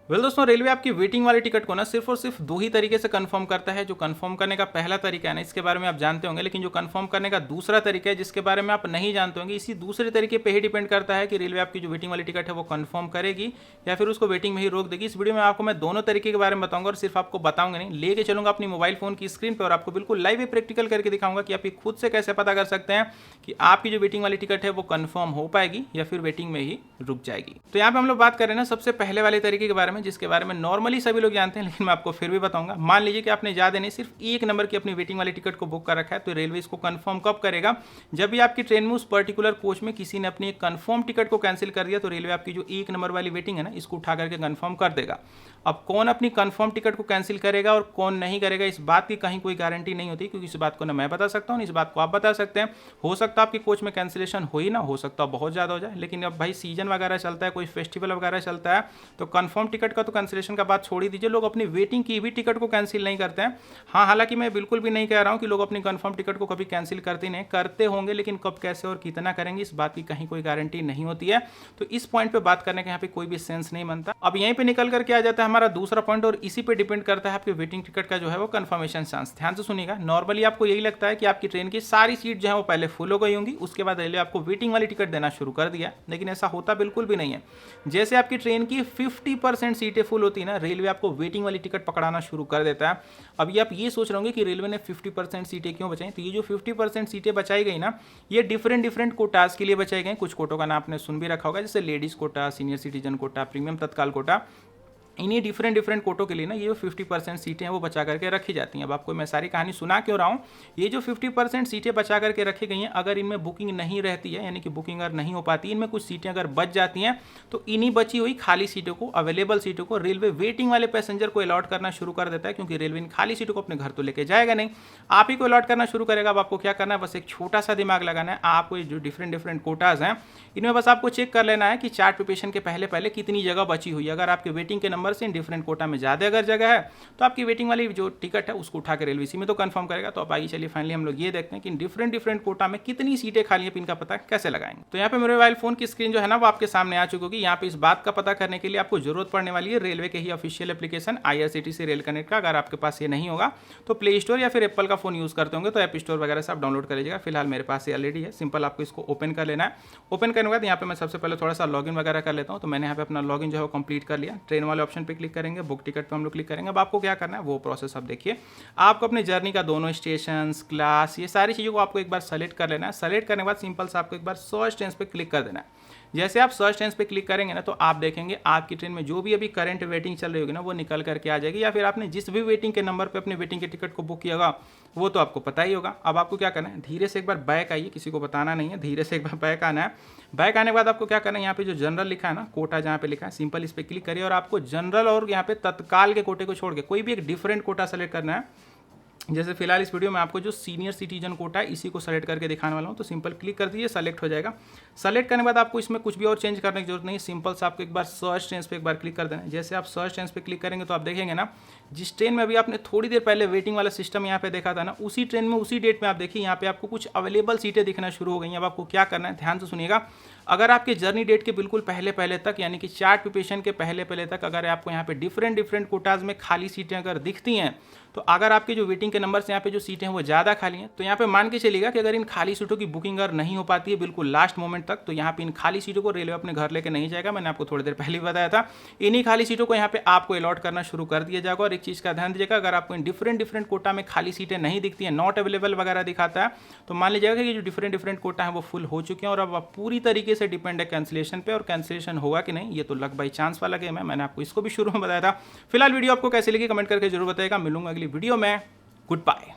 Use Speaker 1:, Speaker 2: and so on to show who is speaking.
Speaker 1: दोस्तों, रेलवे आपकी वेटिंग वाली टिकट को ना सिर्फ और सिर्फ दो ही तरीके से कंफर्म करता है। जो कंफर्म करने का पहला तरीका है ना, इसके बारे में आप जानते होंगे, लेकिन जो कंफर्म करने का दूसरा तरीका है जिसके बारे में आप नहीं जानते होंगे, इसी दूसरे तरीके पे ही डिपेंड करता है कि रेलवे आपकी जो वेटिंग वाली टिकट है वो कंफर्म करेगी या फिर उसको वेटिंग में ही रोक देगी। इस वीडियो में आपको मैं दोनों तरीके के बारे में बताऊंगा और सिर्फ आपको बताऊंगा नहीं, लेके चलूंगा अपनी मोबाइल फोन की स्क्रीन पर और आपको बिल्कुल लाइव प्रैक्टिकल करके दिखाऊंगा कि आप ये खुद से कैसे पता कर सकते हैं कि आपकी जो वेटिंग वाली टिकट है वो कंफर्म हो पाएगी या फिर वेटिंग में ही रुक जाएगी। तो यहाँ पे हम लोग बात करें ना सबसे पहले वाले तरीके के बारे में, जिसके बारे में नॉर्मली सभी लोग जानते हैं, लेकिन मैं आपको फिर भी बताऊंगा। मान लीजिए कि आपने ज़्यादा नहीं, सिर्फ एक नंबर की अपनी वेटिंग वाली टिकट को बुक कर रखा है, तो रेलवे इसको कंफर्म कब करेगा? जब भी आपकी ट्रेन में उस पर्टिकुलर कोच में किसी ने अपनी एक कंफर्म टिकट को कैंसिल कर दिया, तो रेलवे आपकी जो एक नंबर वाली वेटिंग है ना, इसको उठा करके कंफर्म कर देगा। अब कौन अपनी कंफर्म टिकट को कैंसिल करेगा और कौन नहीं करेगा, इस बात की कहीं कोई गारंटी नहीं होती, क्योंकि इस बात को ना मैं बता सकता हूँ, इस बात को आप बता सकते हैं। हो सकता है आपकी कोच में कैंसिलेशन हो ही ना, हो सकता है बहुत ज़्यादा हो जाए, लेकिन अब भाई सीजन वगैरह चलता है, कोई फेस्टिवल वगैरह चलता है, तो कंफर्म टिकट का तो कैंसिलेशन का बात छोड़ ही दीजिए, लोग अपनी वेटिंग की भी टिकट को कैंसिल नहीं करते हैं। हाँ, हालांकि मैं बिल्कुल भी नहीं कह रहा हूँ कि लोग अपनी कंफर्म टिकट को कभी कैंसिल करते नहीं, करते होंगे, लेकिन कब कैसे और कितना करेंगे इस बात की कहीं कोई गारंटी नहीं होती है। तो इस पॉइंट पे बात करने का यहाँ पे कोई भी सेंस नहीं बनता। अब यहीं पे निकल करके आ जाता है हमारा दूसरा पॉइंट, और इसी पे डिपेंड करता है आपकी वेटिंग टिकट का जो है वो कंफर्मेशन चांस। ध्यान से सुनिएगा, नॉर्मली आपको यही लगता है कि आपकी ट्रेन की सारी सीट जो है वो पहले फुल हो गई होंगी, उसके बाद रेलवे आपको वेटिंग वाली टिकट देना शुरू कर दिया, लेकिन ऐसा होता बिल्कुल भी नहीं है। जैसे आपकी ट्रेन की 50% सीटें फुल होती है ना, रेलवे आपको वेटिंग वाली टिकट पकड़ाना शुरू कर देता है। अभी आप ये सोच रहे होंगे कि रेलवे ने 50% सीटें क्यों बचाई, तो ये जो 50% सीटें बचाई गई ना, ये डिफरेंट कोटास के लिए बचाई गई। कुछ कोटों का नाम आपने सुन भी रखा होगा, जैसे ladies quota, senior citizen quota, premium Tatkal quota. इन्हीं डिफरेंट कोटों के लिए ना ये जो 50% सीटें हैं वो बचा करके रखी जाती हैं। अब आपको मैं सारी कहानी सुना क्यों रहा हूँ, ये जो 50% सीटें बचा करके रखी गई हैं, अगर इनमें बुकिंग नहीं रहती है, यानी कि बुकिंग अगर नहीं हो पाती, इनमें कुछ सीटें अगर बच जाती हैं, तो इन्हीं बची हुई खाली सीटों को, अवेलेबल सीटों को रेलवे वेटिंग वाले पैसेंजर को अलॉट करना शुरू कर देता है, क्योंकि रेलवे इन खाली सीटों को अपने घर तो लेके जाएगा नहीं, आप ही को अलॉट करना शुरू करेगा। अब आपको क्या करना है, बस एक छोटा सा दिमाग लगाना है। आपको जो डिफरेंट कोटाज हैं, इनमें बस आपको चेक कर लेना है कि चार्ट प्रिपरेशन के पहले पहले कितनी जगह बची हुई है। अगर आपके वेटिंग के नंबर से इन डिफरेंट कोटा में ज़्यादा अगर जगह है, तो आपकी वेटिंग वाली जो टिकट है उसको उठा के रेलवे इसी में तो कंफर्म करेगा। तो अब आइए चलिए फाइनली हम लोग ये देखते हैं कि डिफरेंट कोटा में कितनी सीटें खाली है, इनका पता कैसे लगाएंगे। तो यहाँ पे मेरे मोबाइल फोन की स्क्रीन जो है ना वो आपके सामने आ चुकी होगी। यहाँ पे इस बात का पता करने के लिए आपको जरूरत पड़ने वाली है रेलवे के ही official application IRCTC rail connect का। अगर आपके पास ये नहीं होगा तो प्ले स्टोर या फिर एप्पल का फोन यूज करते होंगे तो ऐप स्टोर वगैरह से आप डाउनलोड कर लीजिएगा। फिलहाल मेरे पास ये ऑलरेडी है, सिंपल आपको इसको ओपन कर लेना है। ओपन करने के बाद यहाँ पे मैं सबसे पहले थोड़ा सा लॉगिन वगैरह कर लेता हूँ। तो मैंने यहाँ पे अपना लॉगिन जो है वो कंप्लीट कर लिया। ट्रेन वाले ऑप्शन पे क्लिक करेंगे, बुक टिकट पे हम लोग क्लिक करेंगे। अब आपको क्या करना है वो प्रोसेस अब देखिए। आपको अपने जर्नी का दोनों स्टेशन, क्लास, ये सारी चीज़ों को आपको एक बार सेलेक्ट कर लेना है। सेलेक्ट करने के बाद सिंपल से आपको एक बार सर्च ट्रेन्स पे क्लिक कर देना है। जैसे आप सर्च ट्रेन्स पे क्लिक करेंगे ना, तो आप देखेंगे आपकी ट्रेन में जो भी अभी करंट वेटिंग चल रही होगी ना वो निकल करके आ जाएगी, या फिर आपने जिस भी वेटिंग के नंबर पे अपने वेटिंग की टिकट को बुक किया होगा वो तो आपको पता ही होगा। अब आपको क्या करना है, धीरे से एक बार बैक आइए, किसी को बताना नहीं है, धीरे से एक बार बैक आना है। बैक आने के बाद आपको क्या करना है, यहाँ पे जो जनरल लिखा है ना, कोटा जहाँ पे लिखा है, सिंपल इस पर क्लिक करिए और आपको जनरल और यहाँ पे तत्काल के कोटे को छोड़ के कोई भी एक डिफरेंट कोटा सेलेक्ट करना है। जैसे फिलहाल इस वीडियो में आपको जो सीनियर सिटीजन कोटा है इसी को सेलेक्ट करके दिखाने वाला हूँ। तो सिंपल क्लिक कर दीजिए, सेलेक्ट हो जाएगा। सेलेक्ट करने के बाद आपको इसमें कुछ भी और चेंज करने की जरूरत नहीं, सिंपल से आपको एक बार सर्च ट्रेन्स पे एक बार क्लिक कर देना है। जैसे आप सर्च ट्रेन्स पे क्लिक करेंगे तो आप देखेंगे ना, जिस ट्रेन में अभी आपने थोड़ी देर पहले वेटिंग वाला सिस्टम यहाँ पे देखा था ना, उसी ट्रेन में उसी डेट में आप देखिए यहाँ पे आपको कुछ अवेलेबल सीटें दिखना शुरू हो गई हैं। अब आपको क्या करना है, ध्यान से सुनिएगा। अगर आपके जर्नी डेट के बिल्कुल पहले पहले तक, यानी कि चार्ट प्रिपरेशन के पहले पहले तक, अगर आपको यहाँ पे डिफरेंट कोटाज में खाली सीटें अगर दिखती हैं, तो अगर आपके जो वेटिंग के नंबर से यहाँ पे जो सीटें हैं वो ज़्यादा खाली हैं, तो यहाँ पे मान के चलिएगा कि अगर इन खाली सीटों की बुकिंग अगर नहीं हो पाती है बिल्कुल लास्ट मोमेंट तक, तो यहाँ पे इन खाली सीटों को रेलवे अपने घर लेके नहीं जाएगा। मैंने आपको थोड़ी देर पहले भी बताया था, इन्हीं खाली सीटों को यहाँ पे आपको अलॉट करना शुरू कर दिया जाएगा। और एक चीज़ का ध्यान दीजिएगा, अगर आपको इन डिफरेंट कोटा में खाली सीटें नहीं दिखती हैं, नॉट अवेलेबल वगैरह दिखाता है, तो मान लीजिएगा कि जो डिफरेंट कोटा है वो फुल हो चुके हैं और अब आप पूरी तरीके से डिपेंड है कैंसिलेशन पे। और कैंसिलेशन होगा कि नहीं ये तो लक बाई चांस वाला गेम है, मैंने आपको इसको भी शुरू में बताया था। फिलहाल वीडियो आपको कैसे लगी कमेंट करके जरूर बताइएगा। मिलूंगा अगली वीडियो में, गुड बाय।